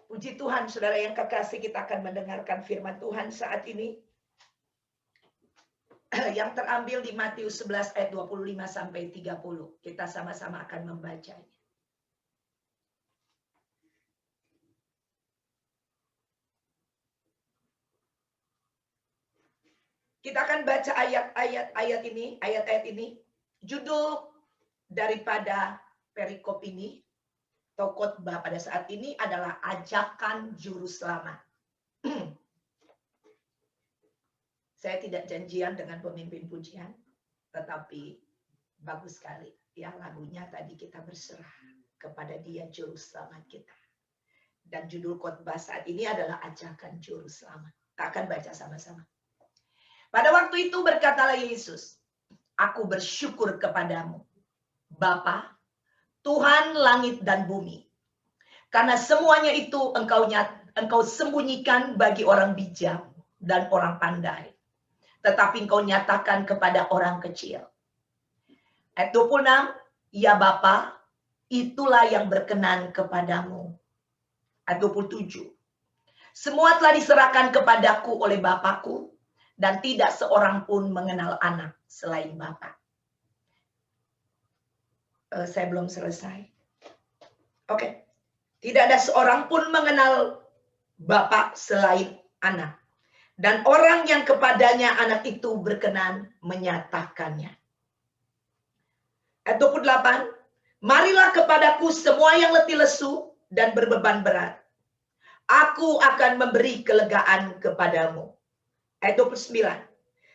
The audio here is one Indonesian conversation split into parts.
Puji Tuhan, saudara yang kekasih, kita akan mendengarkan firman Tuhan saat ini. Yang terambil di Matius 11 ayat 25 sampai 30. Kita sama-sama akan membacanya. Kita akan baca ayat-ayat ini. Judul daripada perikop ini atau khotbah pada saat ini adalah ajakan juru selamat. Saya tidak janjian dengan pemimpin pujian, tetapi bagus sekali. Ya, lagunya tadi kita berserah kepada Dia juru selamat kita. Dan judul khotbah saat ini adalah ajakan juru selamat. Kita akan baca sama-sama. Pada waktu itu berkatalah Yesus, "Aku bersyukur kepadamu, Bapa, Tuhan langit dan bumi, karena semuanya itu engkau sembunyikan bagi orang bijak dan orang pandai, tetapi engkau nyatakan kepada orang kecil." Ayat 26, "Ya Bapa, itulah yang berkenan kepadamu." Ayat 27, "Semua telah diserahkan kepadaku oleh Bapakku, dan tidak seorang pun mengenal anak selain Bapa." Saya belum selesai. Oke. Tidak ada seorang pun mengenal Bapa selain anak. Dan orang yang kepadanya anak itu berkenan menyatakannya. Ayat 28. "Marilah kepadaku semua yang letih lesu dan berbeban berat. Aku akan memberi kelegaan kepadamu." Ayat 29.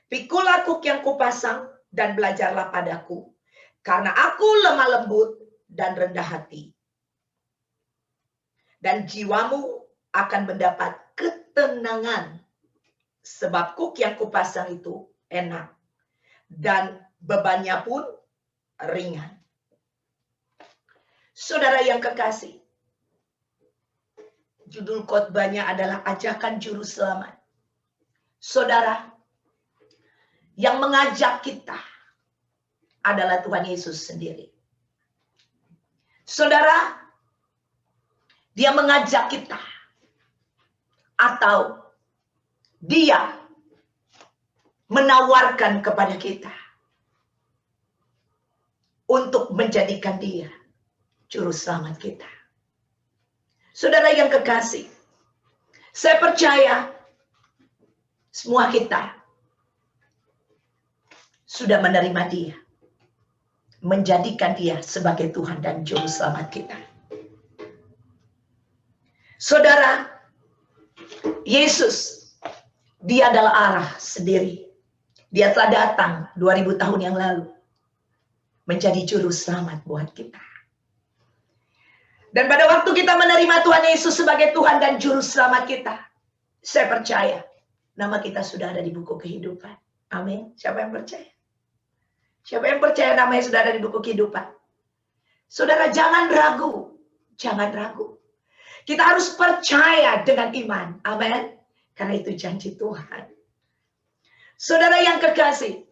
"Pikul akuk yang kupasang dan belajarlah padaku, karena aku lemah lembut dan rendah hati. Dan jiwamu akan mendapat ketenangan, sebab kuk yang kupasang itu enak, dan bebannya pun ringan." Saudara yang kekasih, judul khotbahnya adalah ajakan juru selamat. Saudara, yang mengajak kita adalah Tuhan Yesus sendiri. Saudara, Dia mengajak kita, atau Dia menawarkan kepada kita untuk menjadikan Dia juru selamat kita. Saudara yang kekasih, saya percaya semua kita sudah menerima Dia, menjadikan Dia sebagai Tuhan dan juru selamat kita. Saudara, Yesus, Dia adalah Allah sendiri. Dia telah datang 2000 tahun yang lalu menjadi juru selamat buat kita. Dan pada waktu kita menerima Tuhan Yesus sebagai Tuhan dan juru selamat kita, saya percaya nama kita sudah ada di buku kehidupan. Amin. Siapa yang percaya? Siapa yang percaya namanya sudah ada di buku kehidupan? Saudara, jangan ragu. Jangan ragu. Kita harus percaya dengan iman. Amin. Karena itu janji Tuhan. Saudara yang kekasih.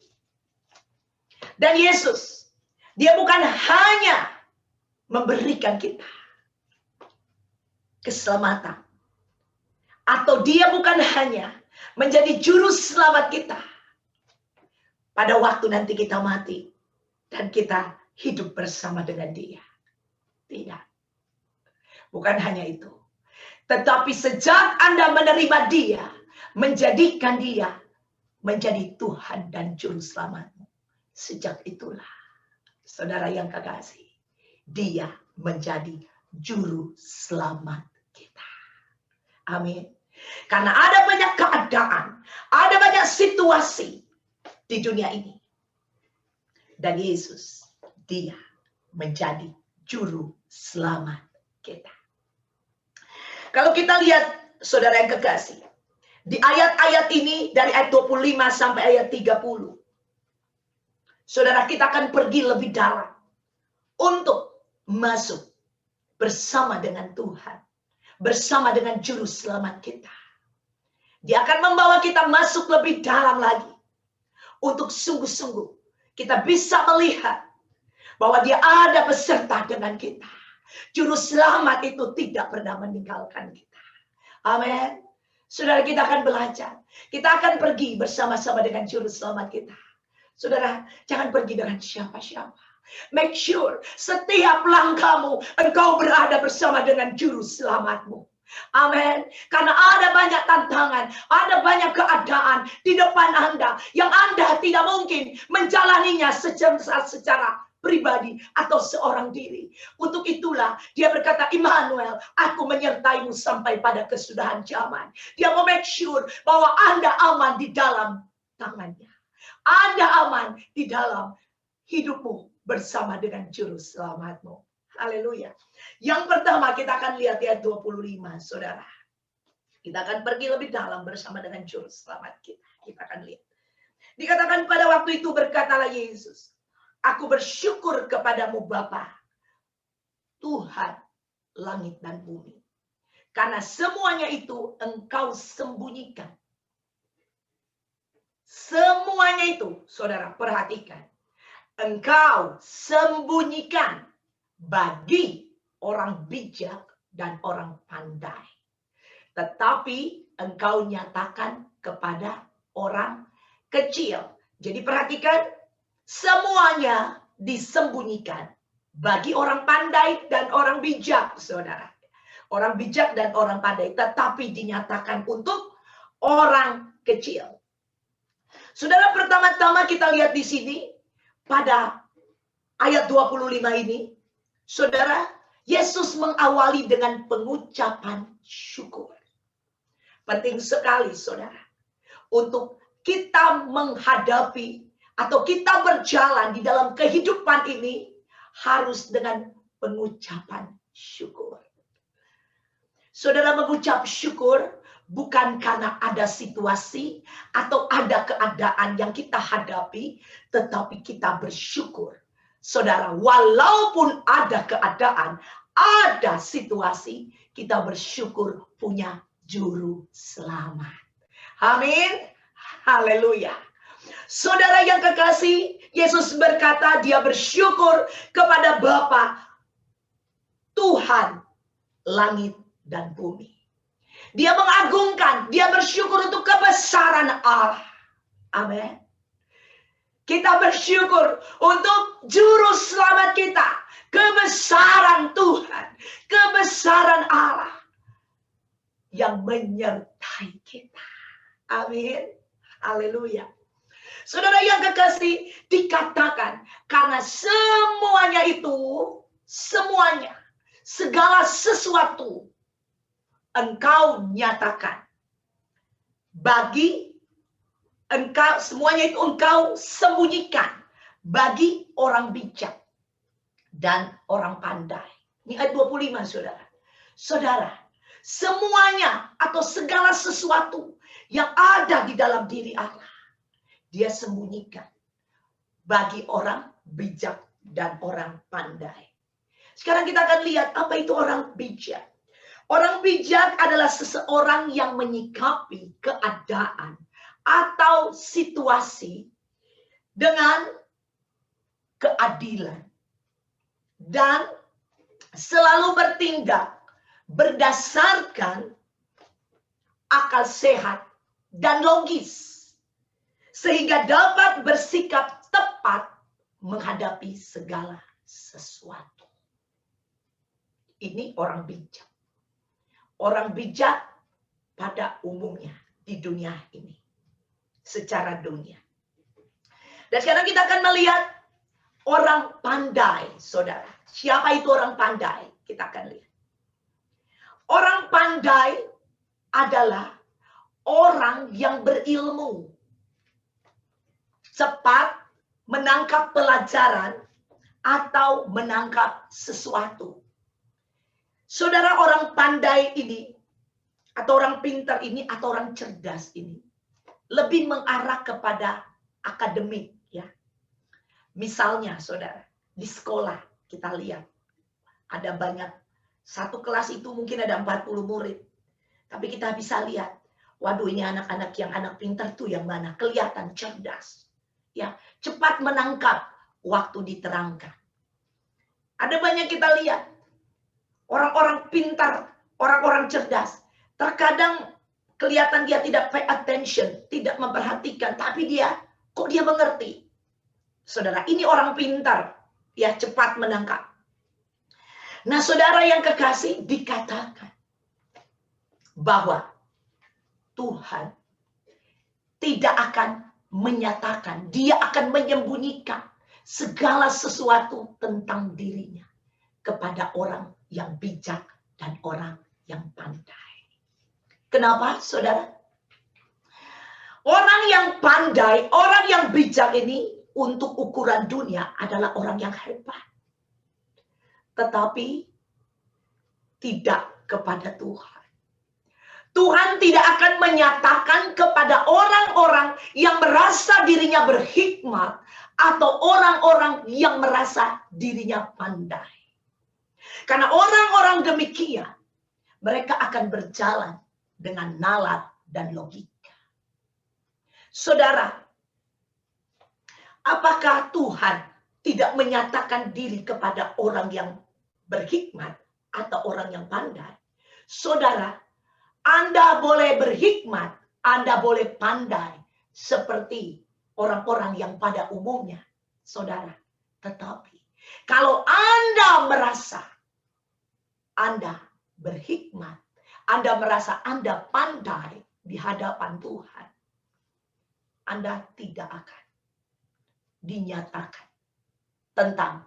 Dan Yesus, Dia bukan hanya memberikan kita keselamatan. Atau Dia bukan hanya menjadi juru selamat kita pada waktu nanti kita mati dan kita hidup bersama dengan Dia. Tidak. Bukan hanya itu. Tetapi sejak Anda menerima Dia, menjadikan Dia menjadi Tuhan dan juru selamatmu, sejak itulah, saudara yang kekasih, Dia menjadi juru selamat kita. Amin. Karena ada banyak keadaan, ada banyak situasi di dunia ini. Dan Yesus, Dia menjadi juru selamat kita. Kalau kita lihat, saudara yang kekasih, di ayat-ayat ini dari ayat 25 sampai ayat 30. Saudara, kita akan pergi lebih dalam untuk masuk bersama dengan Tuhan, bersama dengan juru selamat kita. Dia akan membawa kita masuk lebih dalam lagi untuk sungguh-sungguh kita bisa melihat bahwa Dia ada beserta dengan kita. Juru selamat itu tidak pernah meninggalkan kita. Amin. Saudara, kita akan belajar. Kita akan pergi bersama-sama dengan juru selamat kita. Saudara, jangan pergi dengan siapa-siapa. Make sure setiap langkahmu engkau berada bersama dengan juru selamatmu. Amin. Karena ada banyak tantangan, ada banyak keadaan di depan Anda yang Anda tidak mungkin menjalaninya secara pribadi atau seorang diri. Untuk itulah dia berkata, Immanuel, aku menyertaimu sampai pada kesudahan zaman. Dia mau make sure bahwa Anda aman di dalam tangannya. Anda aman di dalam hidupmu bersama dengan juru selamatmu. Haleluya. Yang pertama kita akan lihat ayat 25, saudara. Kita akan pergi lebih dalam bersama dengan juru selamat kita. Kita akan lihat. Dikatakan pada waktu itu berkatalah Yesus, aku bersyukur kepadamu Bapa, Tuhan langit dan bumi. Karena semuanya itu engkau sembunyikan. Semuanya itu, saudara, perhatikan. Engkau sembunyikan bagi orang bijak dan orang pandai. Tetapi engkau nyatakan kepada orang kecil. Jadi perhatikan, semuanya disembunyikan bagi orang pandai dan orang bijak, saudara. Orang bijak dan orang pandai, tetapi dinyatakan untuk orang kecil. Saudara, pertama-tama kita lihat di sini pada ayat 25 ini, saudara, Yesus mengawali dengan pengucapan syukur. Penting sekali, saudara, untuk kita menghadapi atau kita berjalan di dalam kehidupan ini harus dengan pengucapan syukur. Saudara, mengucap syukur bukan karena ada situasi atau ada keadaan yang kita hadapi, tetapi kita bersyukur. Saudara, walaupun ada keadaan, ada situasi, kita bersyukur punya juru selamat. Amin. Haleluya. Saudara yang kekasih, Yesus berkata dia bersyukur kepada Bapa, Tuhan langit dan bumi. Dia mengagungkan, dia bersyukur untuk kebesaran Allah. Amin. Kita bersyukur untuk juru selamat kita. Kebesaran Tuhan, kebesaran Allah yang menyertai kita. Amin. Haleluya. Saudara yang kekasih, dikatakan karena semuanya itu, semuanya, segala sesuatu engkau nyatakan bagi engkau, semuanya itu engkau sembunyikan bagi orang bijak dan orang pandai. Ini ayat 25, saudara. Saudara, semuanya atau segala sesuatu yang ada di dalam diri Allah, dia sembunyikan bagi orang bijak dan orang pandai. Sekarang kita akan lihat apa itu orang bijak. Orang bijak adalah seseorang yang menyikapi keadaan atau situasi dengan keadilan dan selalu bertindak berdasarkan akal sehat dan logis sehingga dapat bersikap tepat menghadapi segala sesuatu. Ini orang bijak. Orang bijak pada umumnya di dunia ini. Secara dunia. Dan sekarang kita akan melihat orang pandai, saudara. Siapa itu orang pandai? Kita akan lihat. Orang pandai adalah orang yang berilmu. Cepat menangkap pelajaran atau menangkap sesuatu. Saudara, orang pandai ini, atau orang pintar ini, atau orang cerdas ini, lebih mengarah kepada akademik, ya. Misalnya, saudara, di sekolah kita lihat, ada banyak, satu kelas itu mungkin ada 40 murid. Tapi kita bisa lihat, waduh ini anak-anak yang anak pintar tuh yang mana? Kelihatan cerdas. Ya, cepat menangkap waktu diterangkan. Ada banyak kita lihat. Orang-orang pintar, orang-orang cerdas. Terkadang kelihatan dia tidak pay attention, tidak memperhatikan, tapi kok dia mengerti. Saudara, ini orang pintar, ya cepat menangkap. Nah, saudara yang kekasih, dikatakan bahwa Tuhan tidak akan menyatakan, dia akan menyembunyikan segala sesuatu tentang dirinya kepada orang yang bijak dan orang yang pandai. Kenapa, saudara? Orang yang pandai, orang yang bijak ini untuk ukuran dunia adalah orang yang hebat. Tetapi tidak kepada Tuhan. Tuhan tidak akan menyatakan kepada orang-orang yang merasa dirinya berhikmat atau orang-orang yang merasa dirinya pandai. Karena orang-orang demikian, mereka akan berjalan dengan nalar dan logika. Saudara, apakah Tuhan tidak menyatakan diri kepada orang yang berhikmat atau orang yang pandai? Saudara, Anda boleh berhikmat, Anda boleh pandai seperti orang-orang yang pada umumnya, saudara. Tetapi kalau Anda merasa Anda berhikmat, Anda merasa Anda pandai di hadapan Tuhan, Anda tidak akan dinyatakan tentang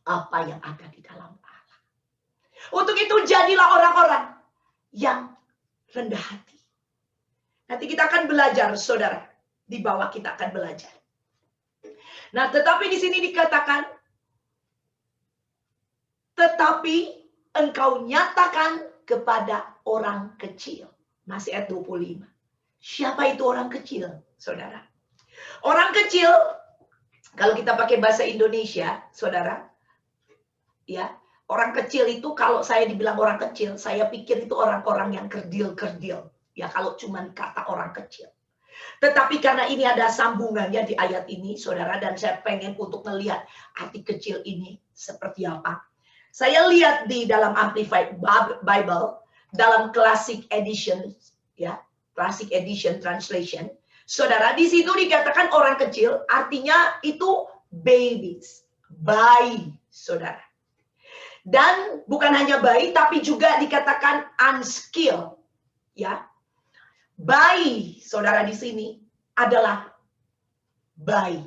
apa yang ada di dalam Allah. Untuk itu jadilah orang-orang yang rendah hati. Nanti kita akan belajar, saudara. Di bawah kita akan belajar. Nah, tetapi di sini dikatakan, tetapi engkau nyatakan kepada orang kecil. Masih ayat 25. Siapa itu orang kecil, saudara? Orang kecil, kalau kita pakai bahasa Indonesia, saudara, ya, orang kecil itu kalau saya dibilang orang kecil, saya pikir itu orang-orang yang kerdil-kerdil. Ya, kalau cuma kata orang kecil. Tetapi karena ini ada sambungannya di ayat ini, saudara, dan saya pengen untuk melihat arti kecil ini seperti apa. Saya lihat di dalam Amplified Bible, dalam Classic Edition, ya, Classic Edition Translation, saudara, di situ dikatakan orang kecil, artinya itu babies, bayi, saudara. Dan bukan hanya bayi, tapi juga dikatakan unskilled, ya. Bayi, saudara, di sini adalah bayi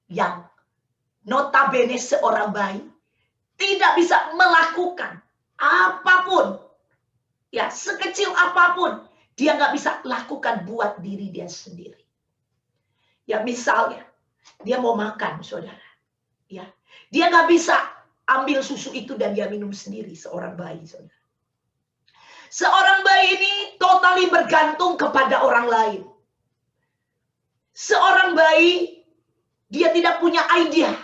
yang notabene seorang bayi tidak bisa melakukan apapun, ya, sekecil apapun dia nggak bisa lakukan buat diri dia sendiri. Ya, misalnya dia mau makan, saudara, ya, dia nggak bisa ambil susu itu dan dia minum sendiri, seorang bayi, saudara. Seorang bayi ini totally bergantung kepada orang lain. Seorang bayi, dia tidak punya idea.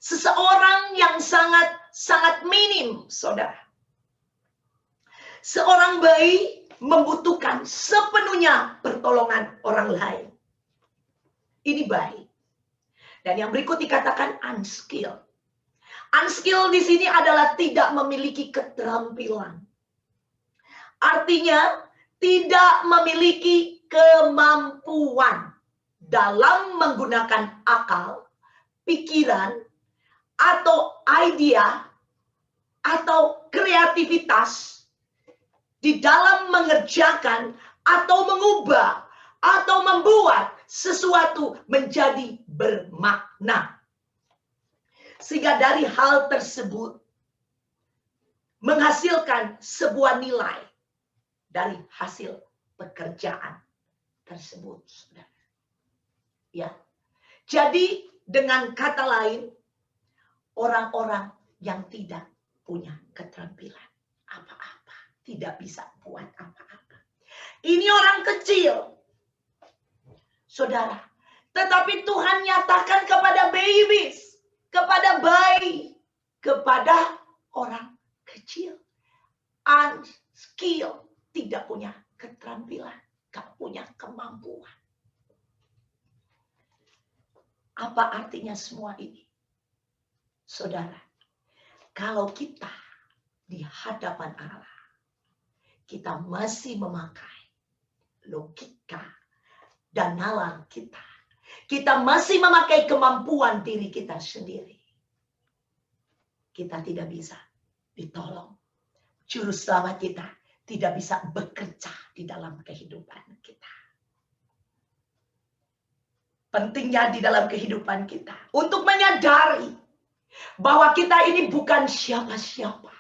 Seseorang yang sangat minim, saudara. Seorang bayi membutuhkan sepenuhnya pertolongan orang lain. Ini bayi. Dan yang berikut dikatakan unskilled. Unskilled di sini adalah tidak memiliki keterampilan. Artinya tidak memiliki kemampuan dalam menggunakan akal, pikiran, atau idea, atau kreativitas di dalam mengerjakan atau mengubah atau membuat sesuatu menjadi bermakna. Sehingga dari hal tersebut menghasilkan sebuah nilai dari hasil pekerjaan tersebut, saudara. Ya. Jadi dengan kata lain, orang-orang yang tidak punya keterampilan apa-apa, tidak bisa buat apa-apa. Ini orang kecil, saudara. Tetapi Tuhan nyatakan kepada babies, kepada bayi, kepada orang kecil, unskilled, tidak punya keterampilan, gak punya kemampuan. Apa artinya semua ini? Saudara, kalau kita di hadapan Allah, kita masih memakai logika dan nalar kita. Kita masih memakai kemampuan diri kita sendiri. Kita tidak bisa ditolong. Juru selamat kita tidak bisa bekerja di dalam kehidupan kita. Pentingnya di dalam kehidupan kita untuk menyadari bahwa kita ini bukan siapa-siapa.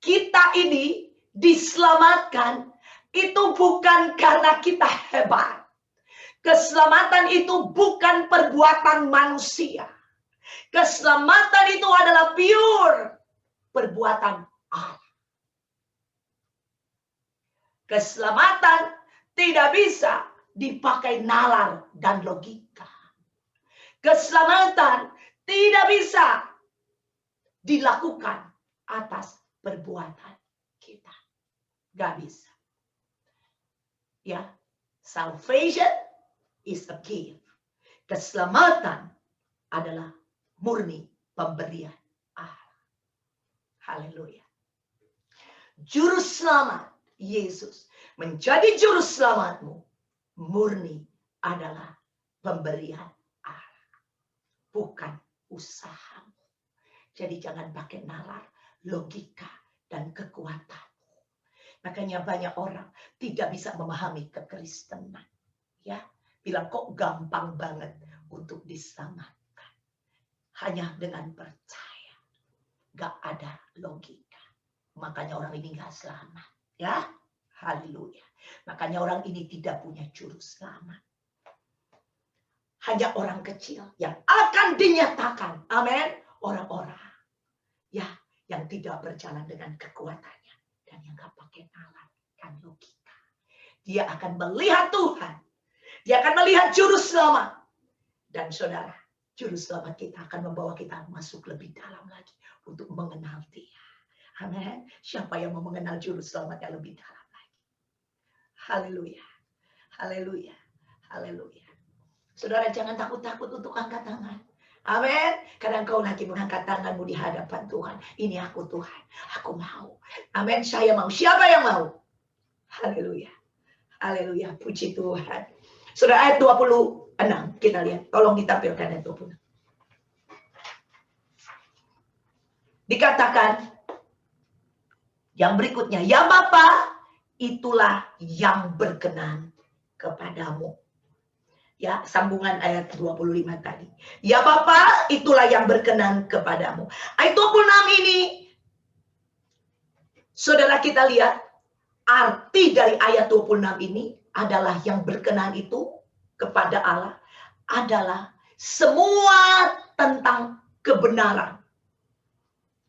Kita ini diselamatkan itu bukan karena kita hebat. Keselamatan itu bukan perbuatan manusia. Keselamatan itu adalah pure perbuatan Allah. Keselamatan tidak bisa dipakai nalar dan logika. Keselamatan tidak bisa dilakukan atas perbuatan kita. Gak bisa. Ya, salvation is a gift. Keselamatan adalah murni pemberian Allah. Haleluya. Juru selamat Yesus menjadi juru selamatmu murni adalah pemberian Allah, bukan usahamu. Jadi jangan pakai nalar, logika, dan kekuatanmu. Makanya banyak orang tidak bisa memahami kekristenan. Ya, bilang kok gampang banget untuk diselamatkan. Hanya dengan percaya. Gak ada logika. Makanya orang ini gak selamat. Ya, haleluya. Makanya orang ini tidak punya juru selamat. Hanya orang kecil yang akan dinyatakan. Amin. Orang-orang ya yang tidak berjalan dengan kekuatannya. Dan yang gak pakai nalar dan logika. Dia akan melihat Tuhan. Dia akan melihat juru selamat. Dan saudara, juru selamat kita akan membawa kita masuk lebih dalam lagi untuk mengenal dia. Amin. Siapa yang mau mengenal juru selamat yang lebih dalam lagi? Haleluya. Haleluya. Haleluya. Saudara jangan takut-takut untuk angkat tangan. Amin. Kadang kau lagi mengangkat tanganmu di hadapan Tuhan. Ini aku Tuhan. Aku mau. Amin. Saya mau. Siapa yang mau? Haleluya. Haleluya. Puji Tuhan. Saudara ayat 26. Kita lihat. Tolong ditampilkan ayat 26. Dikatakan yang berikutnya. Ya Bapa, itulah yang berkenan kepadamu. Ya, sambungan ayat 25 tadi. Ya Bapa, itulah yang berkenan kepadamu. Ayat 26 ini, saudara kita lihat, arti dari ayat 26 ini adalah yang berkenan itu kepada Allah adalah semua tentang kebenaran.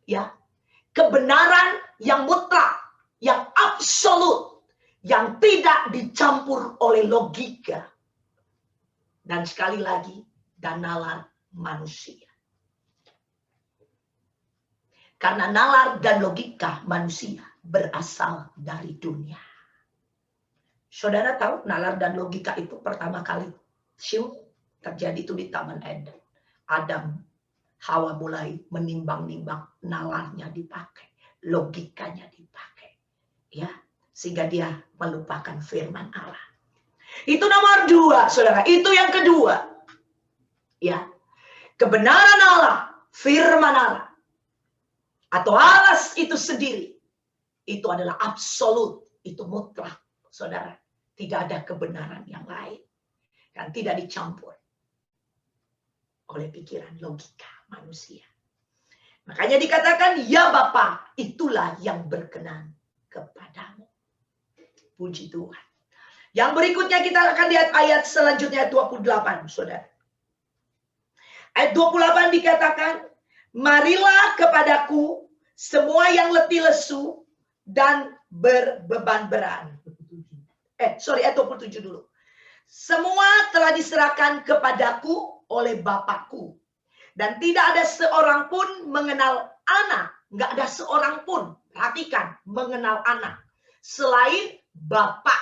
Ya, kebenaran yang mutlak, yang absolut, yang tidak dicampur oleh logika. Dan sekali lagi, dan nalar manusia. Karena nalar dan logika manusia berasal dari dunia. Saudara tahu nalar dan logika itu pertama kali terjadi itu di Taman Eden. Adam, Hawa mulai menimbang-nimbang, nalarnya dipakai, logikanya dipakai. Ya, sehingga dia melupakan firman Allah. Itu nomor 2, saudara. Itu yang kedua. Ya, kebenaran Allah, firman Allah, atau Allah itu sendiri, itu adalah absolut, itu mutlak, saudara. Tidak ada kebenaran yang lain. Dan tidak dicampur oleh pikiran logika manusia. Makanya dikatakan, ya Bapa, itulah yang berkenan kepadamu. Puji Tuhan. Yang berikutnya kita akan lihat ayat selanjutnya 28, saudara. Ayat 28 dikatakan, marilah kepadaku semua yang letih lesu dan berbeban berat. Ayat 27 dulu. Semua telah diserahkan kepadaku oleh Bapakku. Dan tidak ada seorang pun mengenal anak. Nggak ada seorang pun, perhatikan, mengenal anak. Selain Bapa.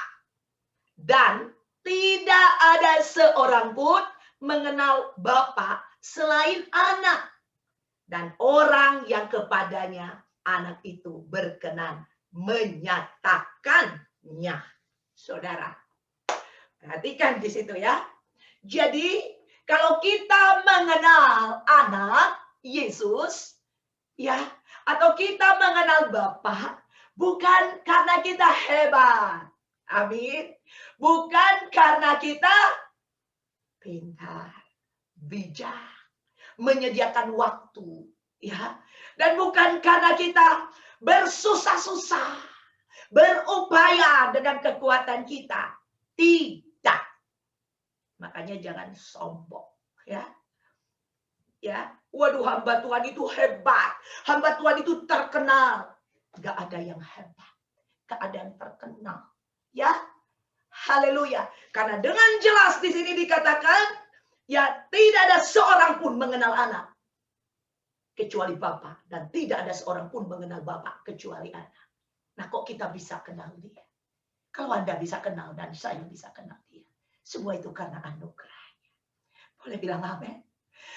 Dan tidak ada seorang pun mengenal Bapa selain anak. Dan orang yang kepadanya anak itu berkenan menyatakannya. Saudara, perhatikan di situ ya. Jadi kalau kita mengenal anak Yesus, ya, atau kita mengenal Bapa, bukan karena kita hebat. Amin. Bukan karena kita pintar, bijak, menyediakan waktu, ya. Dan bukan karena kita bersusah-susah, berupaya dengan kekuatan kita. Tidak. Makanya jangan sombong, ya. Ya, waduh, hamba Tuhan itu hebat. Hamba Tuhan itu terkenal. Gak ada yang hebat. Gak ada yang terkenal. Ya, haleluya. Karena dengan jelas di sini dikatakan, ya tidak ada seorang pun mengenal anak kecuali Bapa, dan tidak ada seorang pun mengenal Bapa kecuali anak. Nah, kok kita bisa kenal dia? Kalau Anda bisa kenal dan saya bisa kenal dia, semua itu karena anugerahnya. Boleh bilang amin?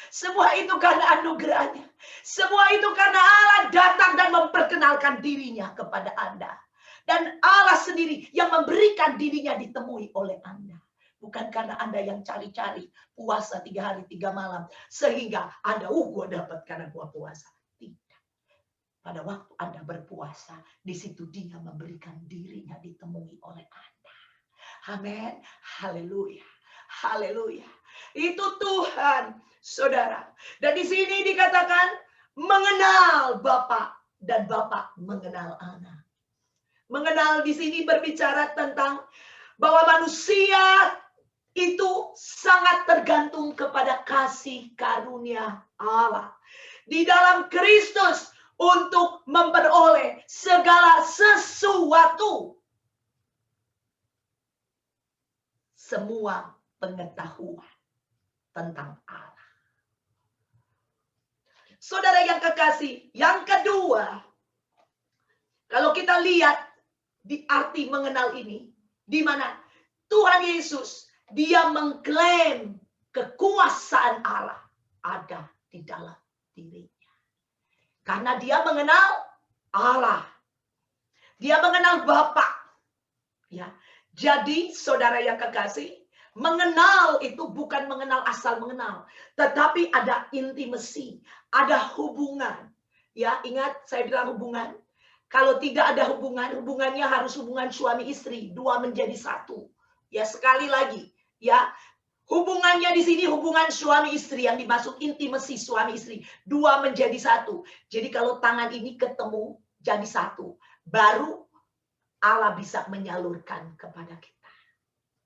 Semua itu karena anugerahnya. Semua itu karena Allah datang dan memperkenalkan dirinya kepada Anda. Dan Allah sendiri yang memberikan dirinya ditemui oleh Anda. Bukan karena Anda yang cari-cari puasa 3 hari 3 malam. Sehingga Anda, gue dapat karena gue puasa. Tidak. Pada waktu Anda berpuasa, di situ dia memberikan dirinya ditemui oleh Anda. Amin. Haleluya. Haleluya. Itu Tuhan, saudara. Dan di sini dikatakan mengenal Bapa dan Bapa mengenal anak. Mengenal di sini berbicara tentang bahwa manusia itu sangat tergantung kepada kasih karunia Allah di dalam Kristus untuk memperoleh segala sesuatu. Semua pengetahuan tentang Allah. Saudara yang kekasih, yang kedua, kalau kita lihat di arti mengenal ini, di mana Tuhan Yesus, dia mengklaim kekuasaan Allah ada di dalam dirinya. Karena dia mengenal Allah. Dia mengenal Bapa. Ya. Jadi saudara yang kekasih, mengenal itu bukan mengenal asal mengenal, tetapi ada intimasi, ada hubungan. Ya, ingat saya bilang hubungan. Kalau tidak ada hubungan, hubungannya harus hubungan suami istri, 2 menjadi 1. Ya, sekali lagi, ya. Hubungannya di sini hubungan suami istri, yang dimaksud intimasi suami istri, 2 menjadi 1. Jadi kalau tangan ini ketemu jadi 1, baru Allah bisa menyalurkan kepada kita.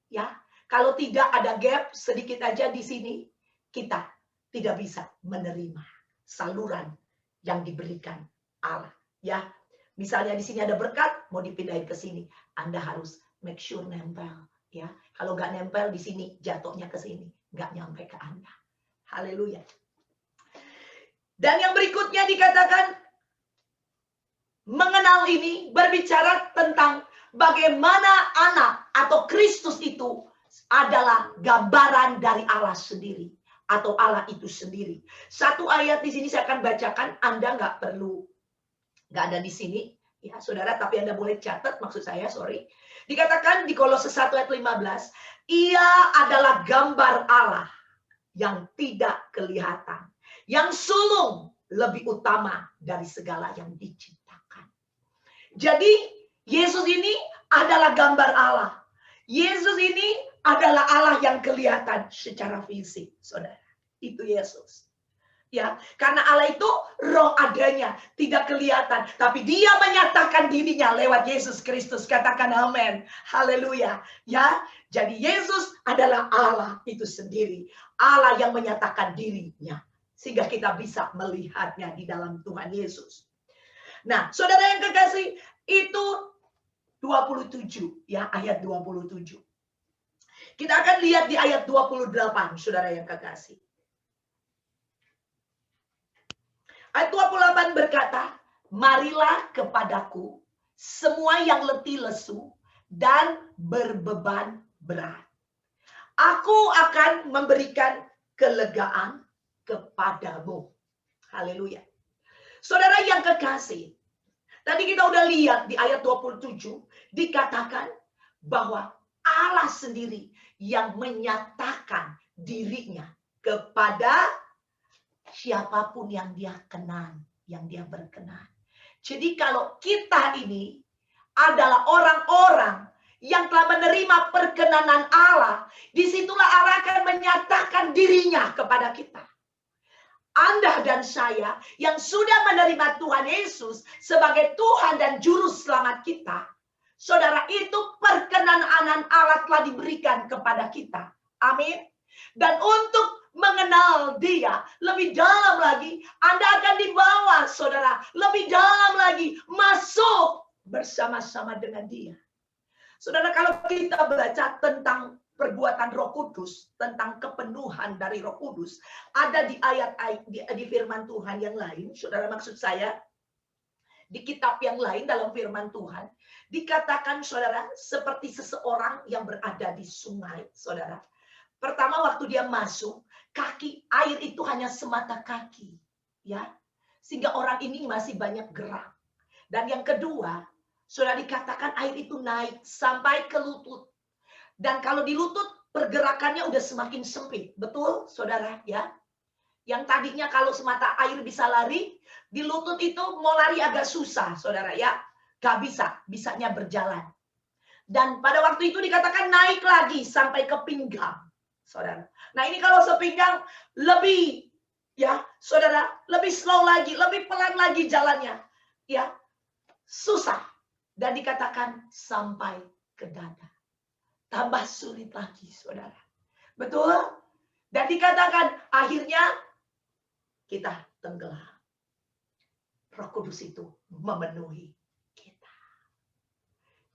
Ya, kalau tidak ada gap sedikit aja di sini, kita tidak bisa menerima saluran yang diberikan Allah. Ya, misalnya di sini ada berkat, mau dipindahin ke sini, Anda harus make sure nempel. Ya, kalau nggak nempel di sini, jatuhnya ke sini, nggak nyampe ke Anda. Haleluya. Dan yang berikutnya dikatakan, mengenal ini berbicara tentang bagaimana anak atau Kristus itu adalah gambaran dari Allah sendiri atau Allah itu sendiri. Satu ayat di sini saya akan bacakan, Anda nggak ada di sini, ya saudara, tapi Anda boleh catat, maksud saya, sorry. Dikatakan di Kolose 1 ayat 15, ia adalah gambar Allah yang tidak kelihatan, yang sulung lebih utama dari segala yang diciptakan. Jadi Yesus ini adalah gambar Allah. Yesus ini adalah Allah yang kelihatan secara fisik, saudara. Itu Yesus. Ya, karena Allah itu roh adanya, tidak kelihatan, tapi dia menyatakan dirinya lewat Yesus Kristus. Katakan amin. Haleluya. Ya, jadi Yesus adalah Allah itu sendiri. Allah yang menyatakan dirinya sehingga kita bisa melihatnya di dalam Tuhan Yesus. Nah, saudara yang kekasih, itu 27 ya, ayat 27. Kita akan lihat di ayat 28, saudara yang kekasih. Ayat 28 berkata, marilah kepadaku semua yang letih lesu dan berbeban berat. Aku akan memberikan kelegaan kepadamu. Haleluya. Saudara yang kekasih, Tadi kita udah lihat di ayat 27 dikatakan bahwa Allah sendiri yang menyatakan dirinya kepada siapapun yang dia kenan, yang dia berkenan. Jadi kalau kita ini adalah orang-orang yang telah menerima perkenanan Allah, disitulah Allah akan menyatakan dirinya kepada kita. Anda dan saya yang sudah menerima Tuhan Yesus sebagai Tuhan dan Juru Selamat kita, saudara, itu perkenanan Allah telah diberikan kepada kita. Amin. Dan untuk mengenal Dia lebih dalam lagi, Anda akan dibawa, saudara, lebih dalam lagi masuk bersama-sama dengan Dia. Saudara, kalau kita baca tentang perbuatan Roh Kudus, tentang kepenuhan dari Roh Kudus, ada di di firman Tuhan yang lain, saudara, maksud saya di kitab yang lain dalam firman Tuhan dikatakan, saudara, seperti seseorang yang berada di sungai, saudara. Pertama, waktu dia masuk, kaki air itu hanya semata kaki, ya, sehingga orang ini masih banyak gerak. Dan yang kedua, saudara, dikatakan air itu naik sampai ke lutut. Dan kalau di lutut pergerakannya udah semakin sempit. Betul, saudara, ya? Yang tadinya kalau semata air bisa lari, di lutut itu mau lari agak susah, saudara, ya. Gak bisa, bisanya berjalan. Dan pada waktu itu dikatakan naik lagi sampai ke pinggang, saudara. Nah, ini kalau sepinggang lebih, ya, saudara, lebih slow lagi, lebih pelan lagi jalannya, ya. Susah. Dan dikatakan sampai ke dada. Tambah sulit lagi, saudara. Betul? Dan dikatakan akhirnya kita tenggelam. Roh Kudus itu memenuhi kita.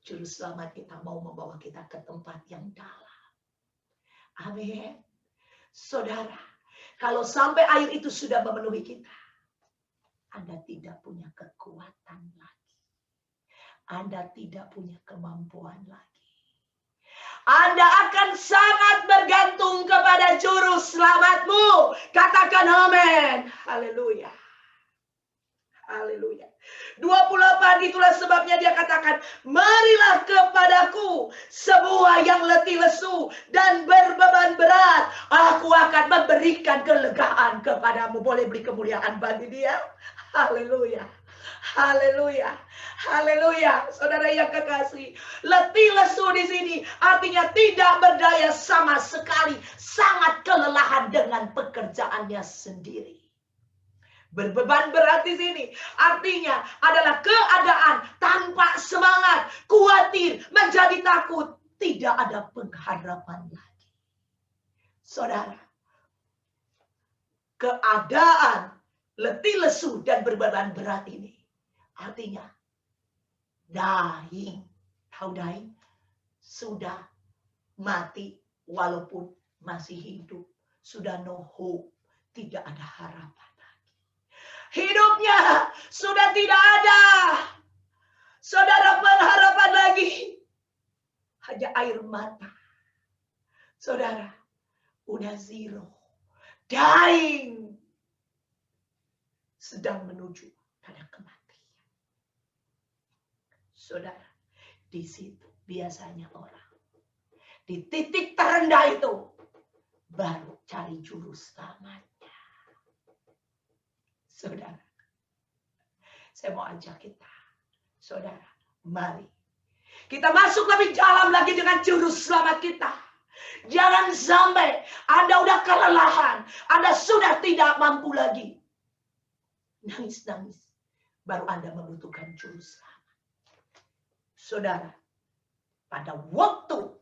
Juru Selamat kita mau membawa kita ke tempat yang dalam. Amin. Saudara, kalau sampai air itu sudah memenuhi kita, Anda tidak punya kekuatan lagi. Anda tidak punya kemampuan lagi. Anda akan sangat bergantung kepada Juru Selamatmu. Katakan amin. Haleluya. Haleluya. 28, itulah sebabnya dia katakan, marilah kepadaku semua yang letih lesu dan berbeban berat. Aku akan memberikan kelegaan kepadamu. Boleh beri kemuliaan bagi dia. Haleluya. Haleluya. Haleluya. Saudara yang kekasih, letih lesu di sini artinya tidak berdaya sama sekali, sangat kelelahan dengan pekerjaannya sendiri. Berbeban berat di sini artinya adalah keadaan tanpa semangat, khawatir, menjadi takut, tidak ada pengharapan lagi. Saudara, keadaan letih lesu dan berbeban berat ini artinya dying. Tahu dying? Sudah mati walaupun masih hidup. Sudah no hope. Tidak ada harapan lagi. Hidupnya sudah tidak ada. Saudara, pengharapan lagi. Hanya air mata. Saudara, udah zero. Dying. Sedang menuju pada kematian. Saudara, di situ biasanya orang di titik terendah itu baru cari juru selamatnya. Saudara, saya mau ajak kita, saudara, mari kita masuk lebih dalam lagi dengan juru selamat kita. Jangan sampai Anda udah kelelahan, Anda sudah tidak mampu lagi. Nangis-nangis, baru Anda membutuhkan juru selamat. Saudara, pada waktu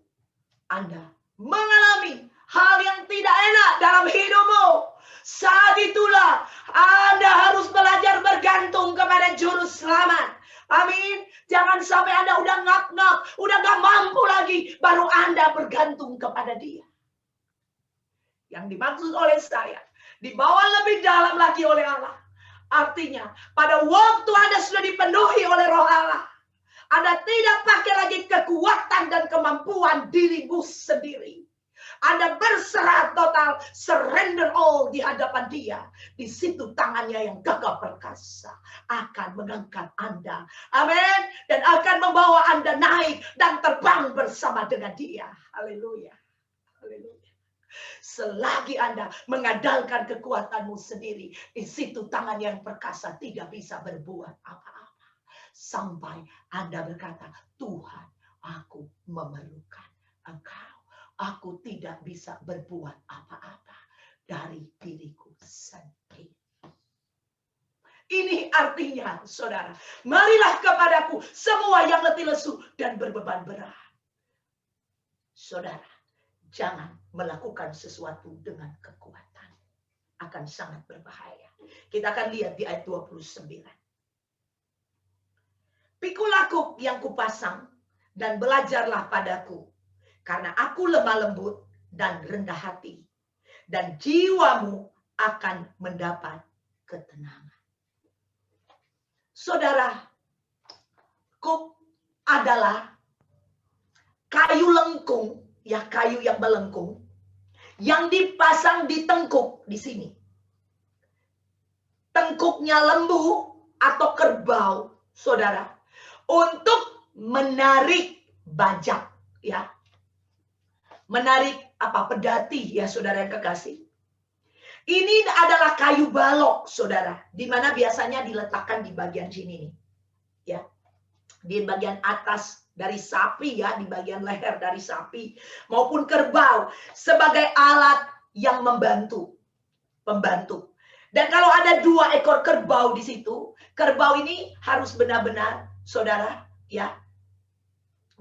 Anda mengalami hal yang tidak enak dalam hidupmu, saat itulah Anda harus belajar bergantung kepada juru selamat. Amin. Jangan sampai Anda udah ngap-ngap, udah gak mampu lagi, baru Anda bergantung kepada Dia. Yang dimaksud oleh saya, dibawa lebih dalam lagi oleh Allah. Artinya, pada waktu Anda sudah dipenuhi oleh Roh Allah, Anda tidak pakai lagi kekuatan dan kemampuan dirimu sendiri. Anda berserah total, surrender all di hadapan Dia. Di situ tangannya yang gagah perkasa akan mengangkat Anda. Amin. Dan akan membawa Anda naik dan terbang bersama dengan Dia. Haleluya. Haleluya. Selagi Anda mengandalkan kekuatanmu sendiri, di situ tangan yang perkasa tidak bisa berbuat apa-apa. Sampai Anda berkata, Tuhan, aku memerlukan Engkau. Aku tidak bisa berbuat apa-apa dari diriku sendiri. Ini artinya, saudara, marilah kepadaku semua yang letih lesu dan berbeban berat. Saudara, jangan melakukan sesuatu dengan kekuatan. Akan sangat berbahaya. Kita akan lihat di ayat 29. Pikulah kuk yang kupasang dan belajarlah padaku. Karena aku lemah lembut dan rendah hati. Dan jiwamu akan mendapat ketenangan. Saudara, kuk adalah kayu lengkung, ya kayu yang melengkung, yang dipasang di tengkuk di sini. Tengkuknya lembu atau kerbau, saudara, untuk menarik bajak, ya. Menarik apa? Pedati, ya saudara yang kekasih. Ini adalah kayu balok, saudara, di mana biasanya diletakkan di bagian sini nih, ya, di bagian atas dari sapi, ya, di bagian leher dari sapi maupun kerbau sebagai alat yang membantu, pembantu. Dan kalau ada 2 ekor kerbau di situ, kerbau ini harus benar-benar, saudara, ya,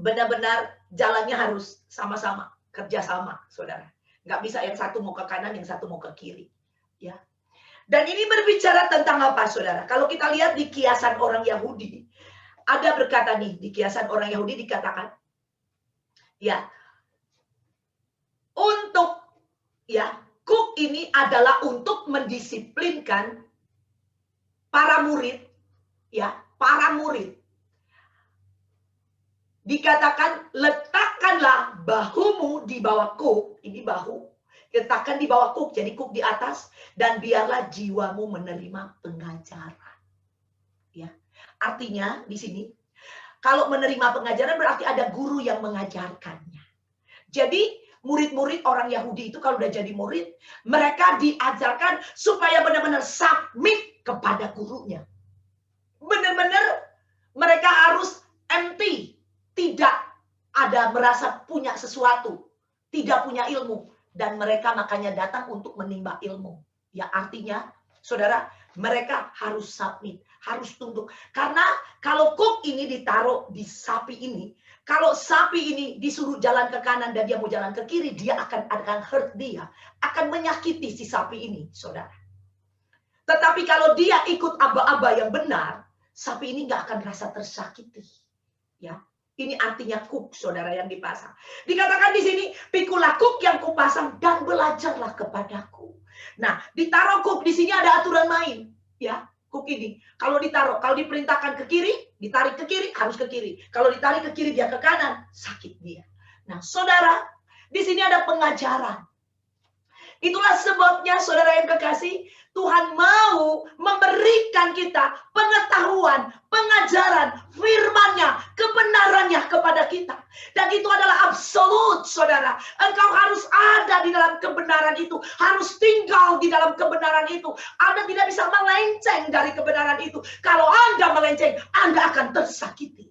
benar-benar jalannya harus sama-sama, kerjasama, saudara. Nggak bisa yang satu mau ke kanan, yang satu mau ke kiri, ya. Dan ini berbicara tentang apa, saudara? Kalau kita lihat di kiasan orang Yahudi, ada berkata nih, di kiasan orang Yahudi dikatakan, ya, untuk, ya, kuk ini adalah untuk mendisiplinkan para murid, ya, para murid. Dikatakan, letakkanlah bahumu di bawah kuk, ini bahu, letakkan di bawah kuk, jadi kuk di atas, dan biarlah jiwamu menerima pengajaran. Ya, artinya di sini, kalau menerima pengajaran berarti ada guru yang mengajarkannya. Jadi murid-murid orang Yahudi itu kalau udah jadi murid, mereka diajarkan supaya benar-benar submit kepada gurunya. Benar-benar mereka harus empty. Tidak ada merasa punya sesuatu, tidak punya ilmu, dan mereka makanya datang untuk menimba ilmu. Ya, artinya, saudara, mereka harus submit, harus tunduk. Karena kalau kuk ini ditaruh di sapi ini, kalau sapi ini disuruh jalan ke kanan dan dia mau jalan ke kiri, dia akan hurt dia, akan menyakiti si sapi ini, saudara. Tetapi kalau dia ikut aba-aba yang benar, sapi ini nggak akan rasa tersakiti, ya. Ini artinya kuk, saudara, yang dipasang. Dikatakan di sini, pikulah kuk yang kupasang dan belajarlah kepadaku. Nah, ditaruh kuk di sini ada aturan main, ya. Kuk ini, kalau ditaruh, kalau diperintahkan ke kiri, ditarik ke kiri, harus ke kiri. Kalau ditarik ke kiri, dia ke kanan, sakit dia. Nah, saudara, di sini ada pengajaran. Itulah sebabnya, saudara yang kekasih, Tuhan mau memberikan kita pengetahuan, pengajaran, firman-Nya, kebenarannya kepada kita. Dan itu adalah absolut, saudara. Engkau harus ada di dalam kebenaran itu. Harus tinggal di dalam kebenaran itu. Anda tidak bisa melenceng dari kebenaran itu. Kalau Anda melenceng, Anda akan tersakiti.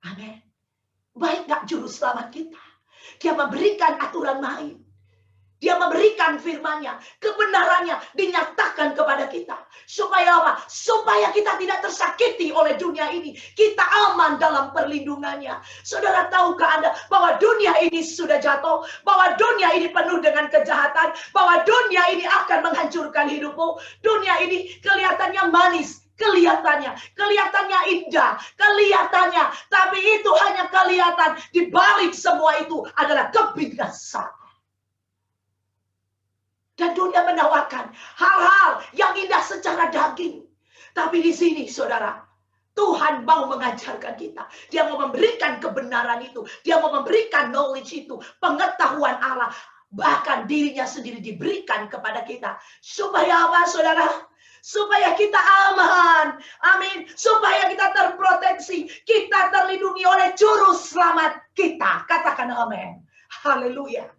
Amin. Baik gak juru selamat kita? Dia memberikan aturan main. Dia memberikan firman-Nya, kebenarannya dinyatakan kepada kita. Supaya apa? Supaya kita tidak tersakiti oleh dunia ini. Kita aman dalam perlindungannya. Saudara, tahukah Anda bahwa dunia ini sudah jatuh? Bahwa dunia ini penuh dengan kejahatan? Bahwa dunia ini akan menghancurkan hidupmu? Dunia ini kelihatannya manis. Kelihatannya indah, kelihatannya. Tapi itu hanya kelihatan. Di balik semua itu adalah kebinasaan. Dan dunia menawarkan hal-hal yang indah secara daging. Tapi di sini, saudara, Tuhan mau mengajarkan kita. Dia mau memberikan kebenaran itu. Dia mau memberikan knowledge itu. Pengetahuan Allah. Bahkan dirinya sendiri diberikan kepada kita. Supaya apa, saudara? Supaya kita aman. Amin. Supaya kita terproteksi. Kita terlindungi oleh juru selamat kita. Katakan amin. Haleluya.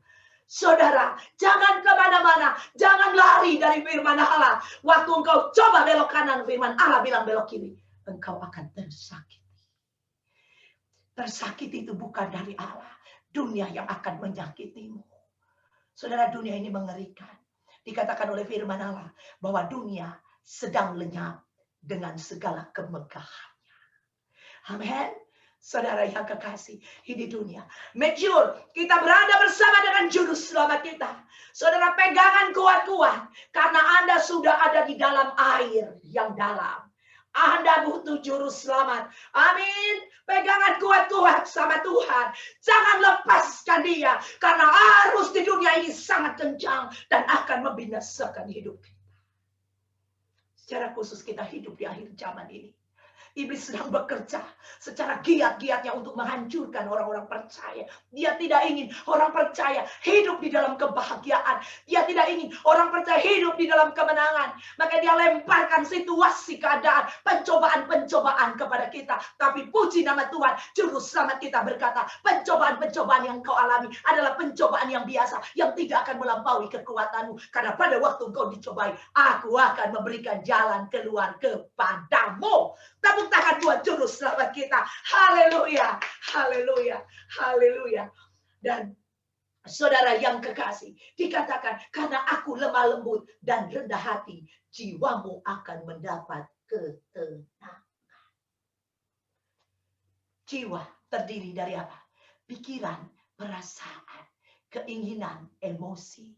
Saudara, jangan kemana-mana. Jangan lari dari firman Allah. Waktu engkau coba belok kanan, firman Allah bilang belok kiri. Engkau akan tersakiti. Tersakiti itu bukan dari Allah. Dunia yang akan menyakitimu. Saudara, dunia ini mengerikan. Dikatakan oleh firman Allah bahwa dunia sedang lenyap dengan segala kemegahannya. Amin. Saudara yang kekasih, ini dunia. Make sure kita berada bersama dengan juru selamat kita. Saudara, pegangan kuat-kuat. Karena Anda sudah ada di dalam air yang dalam. Anda butuh juru selamat. Amin. Pegangan kuat-kuat sama Tuhan. Jangan lepaskan dia. Karena arus di dunia ini sangat kencang. Dan akan membinasakan hidup kita. Secara khusus kita hidup di akhir zaman ini. Iblis sedang bekerja secara giat-giatnya untuk menghancurkan orang-orang percaya. Dia tidak ingin orang percaya hidup di dalam kebahagiaan. Dia tidak ingin orang percaya hidup di dalam kemenangan. Maka dia lemparkan situasi keadaan, pencobaan-pencobaan kepada kita. Tapi puji nama Tuhan, juru selamat kita berkata, pencobaan-pencobaan yang kau alami adalah pencobaan yang biasa, yang tidak akan melampaui kekuatanmu. Karena pada waktu kau dicobai, aku akan memberikan jalan keluar kepadamu. Tepuk tangan buat juru selamat kita. Haleluya, haleluya, haleluya. Dan saudara yang kekasih, dikatakan karena aku lemah lembut dan rendah hati, jiwamu akan mendapat ketenangan. Jiwa terdiri dari apa? Pikiran, perasaan, keinginan, emosi.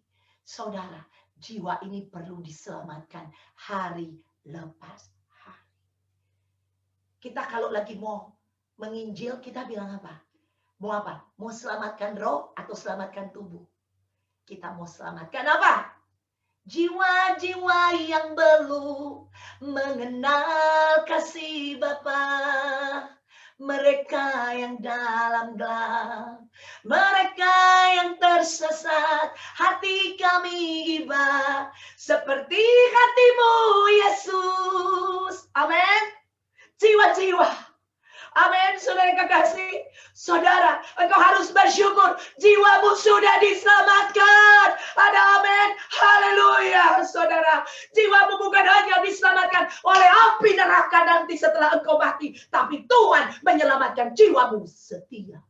Saudara, jiwa ini perlu diselamatkan hari lepas. Kita kalau lagi mau menginjil, kita bilang apa? Mau apa? Mau selamatkan roh atau selamatkan tubuh? Kita mau selamatkan apa? Jiwa-jiwa yang belum mengenal kasih Bapa. Mereka yang dalam gelap, mereka yang tersesat, hati kami iba seperti hatimu Yesus. Amin. Jiwa-jiwa. Amin, saudara yang kekasih. Saudara, engkau harus bersyukur. Jiwamu sudah diselamatkan. Ada amin. Haleluya, saudara. Jiwamu bukan hanya diselamatkan oleh api neraka nanti setelah engkau mati. Tapi Tuhan menyelamatkan jiwamu setia.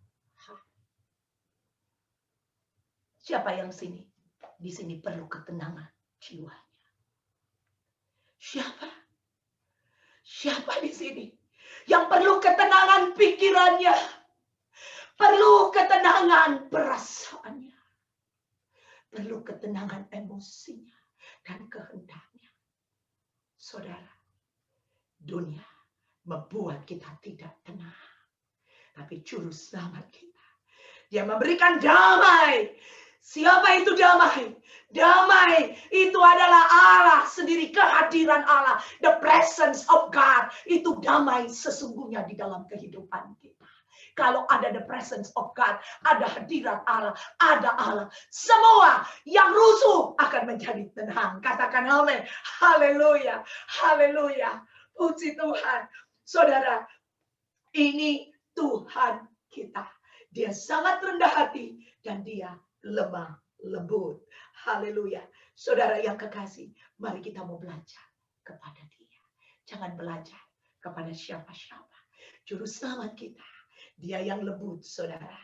Siapa yang di sini perlu ketenangan jiwanya? Siapa? Siapa di sini yang perlu ketenangan pikirannya, perlu ketenangan perasaannya, perlu ketenangan emosinya dan kehendaknya? Saudara, dunia membuat kita tidak tenang, tapi juru selamat kita, dia memberikan damai. Siapa itu damai? Damai itu adalah Allah sendiri, kehadiran Allah, the presence of God. Itu damai sesungguhnya di dalam kehidupan kita. Kalau ada the presence of God, ada hadirat Allah, ada Allah, semua yang rusuh akan menjadi tenang. Katakan amin. Haleluya, haleluya. Puji Tuhan. Saudara, ini Tuhan kita. Dia sangat rendah hati dan dia lemah lembut. Haleluya. Saudara yang kekasih, mari kita mau belajar kepada dia. Jangan belajar kepada siapa-siapa. Juru selamat kita, dia yang lembut, saudara.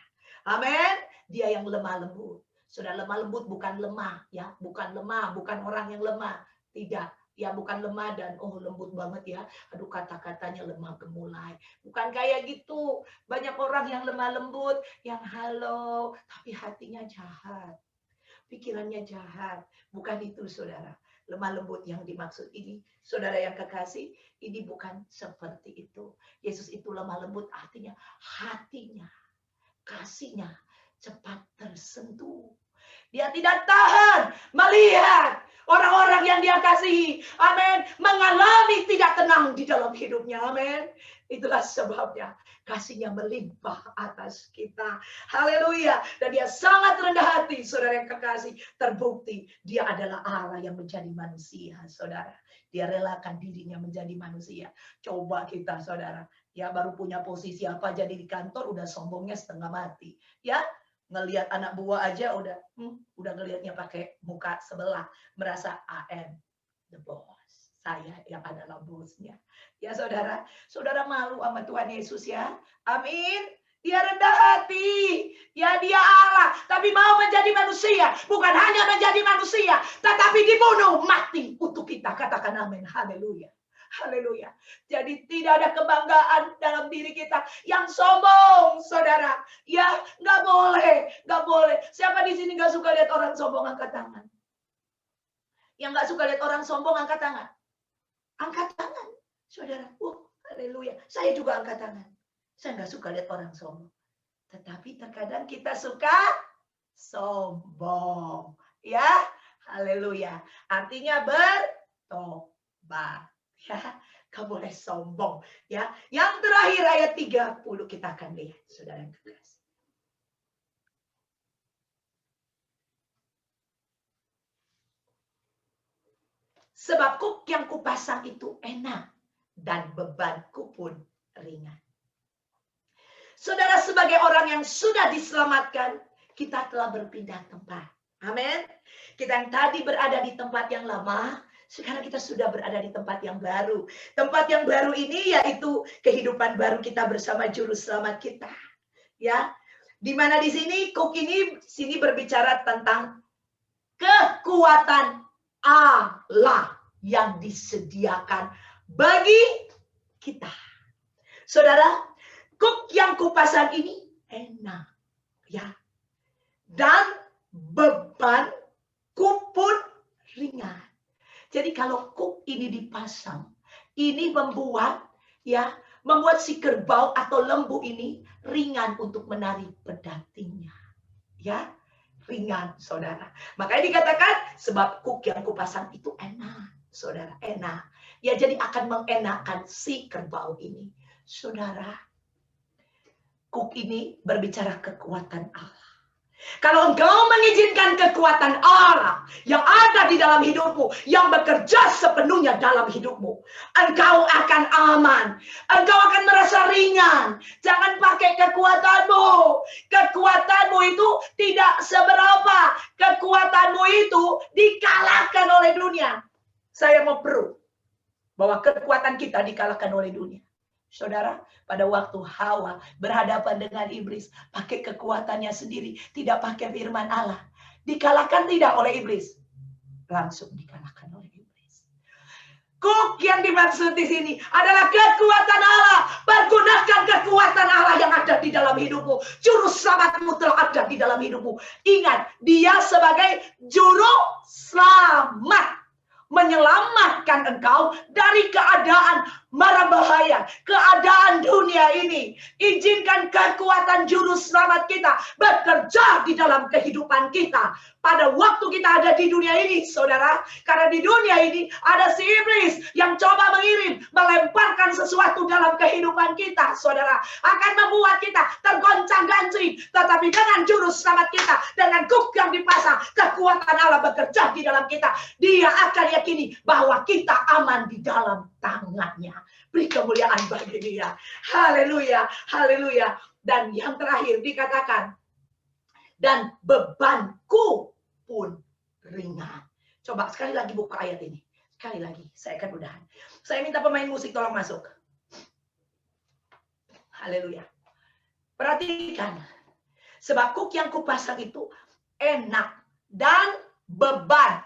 Amin. Dia yang lemah lembut. Saudara, lemah lembut bukan lemah, ya, bukan lemah, bukan orang yang lemah. Tidak. Ya, bukan lemah dan lembut banget ya. Aduh, kata-katanya lemah gemulai. Bukan kayak gitu. Banyak orang yang lemah lembut, yang halo, tapi hatinya jahat. Pikirannya jahat. Bukan itu, saudara. Lemah lembut yang dimaksud ini, saudara yang kekasih, ini bukan seperti itu. Yesus itu lemah lembut, artinya hatinya, kasihnya cepat tersentuh. Dia tidak tahan melihat orang-orang yang dia kasihi, amin, mengalami tidak tenang di dalam hidupnya, amin. Itulah sebabnya kasihnya melimpah atas kita. Haleluya. Dan dia sangat rendah hati, saudara yang kekasih. Terbukti dia adalah Allah yang menjadi manusia, saudara. Dia relakan dirinya menjadi manusia. Coba kita, saudara, ya baru punya posisi apa jadi di kantor udah sombongnya setengah mati. Ya, ngelihat anak buah aja udah ngelihatnya pakai muka sebelah, merasa I am the boss. Saya yang adalah bosnya. Ya saudara, saudara malu sama Tuhan Yesus ya. Amin. Dia rendah hati. Ya dia Allah, tapi mau menjadi manusia. Bukan hanya menjadi manusia, tetapi dibunuh mati untuk kita. Katakan amin. Haleluya. Haleluya. Jadi tidak ada kebanggaan dalam diri kita yang sombong, saudara. Ya, nggak boleh, nggak boleh. Siapa di sini nggak suka lihat orang sombong, angkat tangan. Yang nggak suka lihat orang sombong, angkat tangan. Angkat tangan, saudara. Haleluya. Saya juga angkat tangan. Saya nggak suka lihat orang sombong. Tetapi terkadang kita suka sombong. Ya, haleluya. Artinya bertobat. Ya, gak boleh sombong. Ya, yang terakhir ayat 30 kita akan lihat, saudara yang kekasih. Sebab kuk yang kupasang itu enak dan bebanku pun ringan. Saudara, sebagai orang yang sudah diselamatkan, kita telah berpindah tempat. Amin. Kita yang tadi berada di tempat yang lama, sekarang kita sudah berada di tempat yang baru. Tempat yang baru ini yaitu kehidupan baru kita bersama juru selamat kita. Ya. Di mana di sini kuk ini sini berbicara tentang kekuatan Allah yang disediakan bagi kita. Saudara, kuk yang kupasang ini enak, ya. Dan bebanku pun ringan. Jadi kalau kuk ini dipasang, ini membuat si kerbau atau lembu ini ringan untuk menarik pedatinya. Ya. Ringan, saudara. Makanya dikatakan sebab kuk yang kupasang itu enak, saudara, enak. Ya, jadi akan mengenakan si kerbau ini. Saudara, kuk ini berbicara kekuatan Allah. Kalau engkau mengizinkan kekuatan Allah yang ada di dalam hidupmu, yang bekerja sepenuhnya dalam hidupmu, engkau akan aman. Engkau akan merasa ringan. Jangan pakai kekuatanmu. Kekuatanmu itu tidak seberapa. Kekuatanmu itu dikalahkan oleh dunia. Saya mau proof bahwa kekuatan kita dikalahkan oleh dunia. Saudara, pada waktu Hawa berhadapan dengan iblis, pakai kekuatannya sendiri, tidak pakai firman Allah. Dikalahkan tidak oleh iblis? Langsung dikalahkan oleh iblis. Kuk yang dimaksud di sini adalah kekuatan Allah. Pergunakan kekuatan Allah yang ada di dalam hidupmu. Juru selamatmu telah ada di dalam hidupmu. Ingat, dia sebagai juru selamat. Menyelamatkan engkau dari keadaan mara bahaya, keadaan dunia ini. Izinkan kekuatan juru selamat kita bekerja di dalam kehidupan kita. Pada waktu kita ada di dunia ini, saudara. Karena di dunia ini ada si iblis yang coba mengirim, melemparkan sesuatu dalam kehidupan kita, saudara. Akan membuat kita tergoncang-gancing. Tetapi dengan juru selamat kita, dengan kuk yang dipasang, kekuatan Allah bekerja di dalam kita. Dia akan yakini bahwa kita aman di dalam tangannya. Beri kemuliaan bagi dia. Haleluya, haleluya. Dan yang terakhir dikatakan, dan bebanku pun ringan. Coba sekali lagi buka ayat ini. Sekali lagi, saya akan udahan. Saya minta pemain musik tolong masuk. Haleluya. Perhatikan. Sebab kuk yang kupasang itu enak dan beban.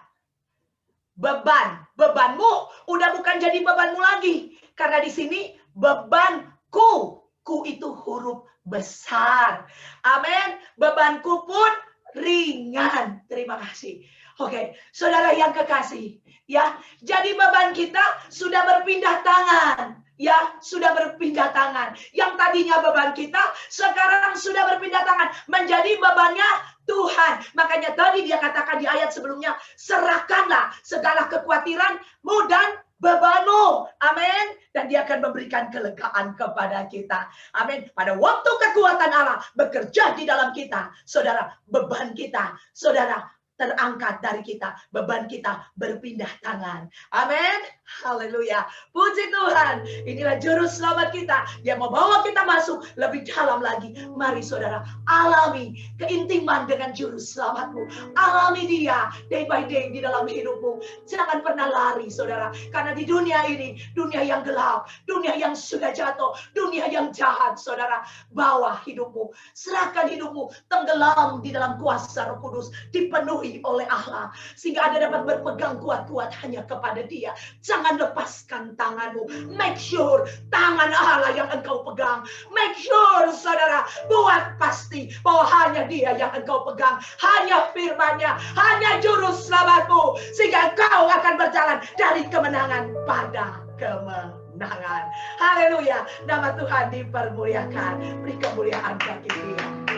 Bebanmu udah bukan jadi bebanmu lagi. Karena di sini bebanku. Ku itu huruf besar. Amin. Bebanku pun ringan. Terima kasih. Oke, saudara yang kekasih, ya. Jadi beban kita sudah berpindah tangan. ya sudah berpindah tangan. Yang tadinya beban kita, sekarang sudah berpindah tangan menjadi bebannya Tuhan. Makanya tadi dia katakan di ayat sebelumnya, serahkanlah segala kekhawatiranmu dan bebanmu. Amin. Dan dia akan memberikan kelegaan kepada kita. Amin. Pada waktu kekuatan Allah bekerja di dalam kita, saudara, beban kita, saudara, terangkat dari kita, beban kita berpindah tangan. Amin. Haleluya. Puji Tuhan. Inilah juru selamat kita. Dia mau bawa kita masuk lebih dalam lagi. Mari saudara, alami keintiman dengan juru selamatmu. Alami dia day by day di dalam hidupmu. Jangan pernah lari saudara. Karena di dunia ini, dunia yang gelap, dunia yang sudah jatuh, dunia yang jahat saudara. Bawa hidupmu, serahkan hidupmu, tenggelam di dalam kuasa Roh Kudus, dipenuhi oleh Allah, sehingga Anda dapat berpegang kuat-kuat hanya kepada Dia. Jangan lepaskan tanganmu. Make sure tangan Allah yang engkau pegang. Make sure saudara, buat pasti bahwa hanya Dia yang engkau pegang, hanya firman-Nya, hanya juru selamatmu, sehingga engkau akan berjalan dari kemenangan pada kemenangan. Haleluya. Nama Tuhan dipermuliakan. Beri kemuliaan bagi Dia.